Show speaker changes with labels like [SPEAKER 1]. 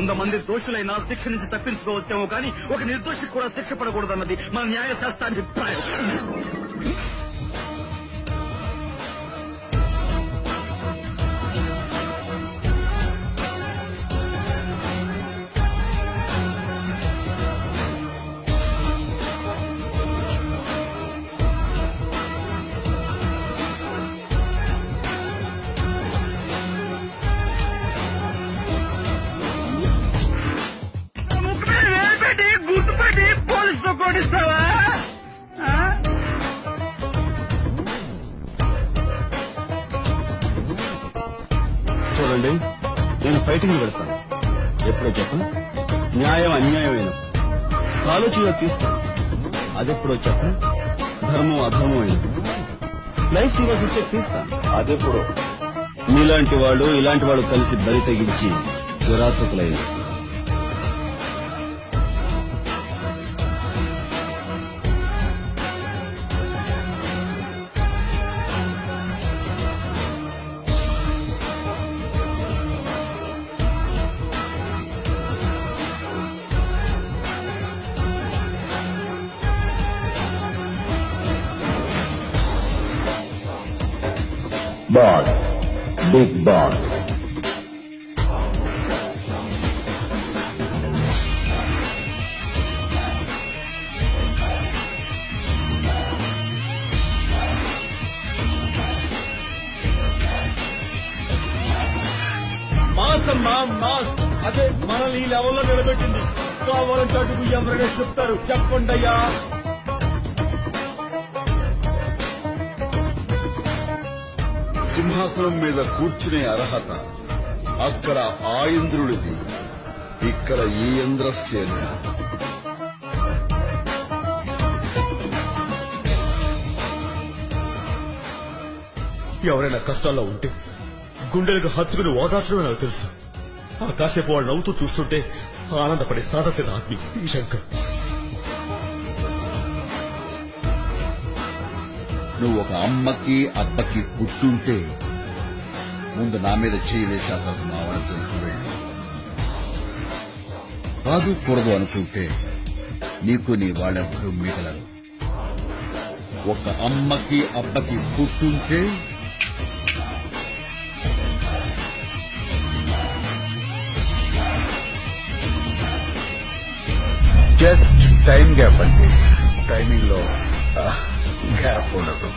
[SPEAKER 1] 100 మంది దోషులైనా శిక్ష నుంచి తప్పించుకోవచ్చేమో కానీ ఒక నిర్దోషికి కూడా శిక్ష పడకూడదన్నది మన న్యాయశాస్త్ర అభిప్రాయం. గుర్తుపెట్టి పోలీసుతో కొట్టిస్తావా? చూడండి, నేను ఫైటింగ్ పెడతాను. ఎప్పుడో చెప్పను. న్యాయం అన్యాయమైన ఆలోచనలో తీస్తాను. అదెప్పుడో చెప్పను. ధర్మం అధర్మం అయిన లైఫ్ సీరియస్ వస్తే తీస్తాను. అదెప్పుడో మీలాంటి వాడు ఇలాంటి వాడు కలిసి బరి తెగించి దురాసకులైన బాస్, బిగ్ బాస్. మాస్ అమ్మా, మాస్. అదే మనల్ని ఈ లెవెల్లో నిలబెట్టింది. కావాలంటే అడుగు ఎవరైనా చెప్తారు. చెప్పండి అయ్యా.
[SPEAKER 2] సింహాసనం మీద కూర్చునే అర్హత అక్కడ ఆ ఇంద్రుడిది, ఇక్కడ ఈ ఇంద్రసేన.
[SPEAKER 3] ఎవరైనా కష్టాల్లో ఉంటే గుండెలకు హత్తుకుని ఓదార్చడమే నాకు తెలుసు. ఆ కాసేపు వాళ్ళు నవ్వుతూ చూస్తుంటే ఆనందపడే సాదసిన ఆత్మీ ఈ శంకర్.
[SPEAKER 2] నువ్వు ఒక అమ్మకి అబ్బకి పుట్టుంటే ముందు నా మీద చేయి వేశాక మా వాళ్ళ జోలికి వెళ్ళు. కాదు కూడదు అనుకుంటే నీకు నీ వాళ్ళెవరూ మిగలరు. ఒక అమ్మకి అబ్బకి పుట్టుంటే జస్ట్ టైం గ్యాప్ అంటే టైమింగ్ లో గ్యాప్ ఉండదు.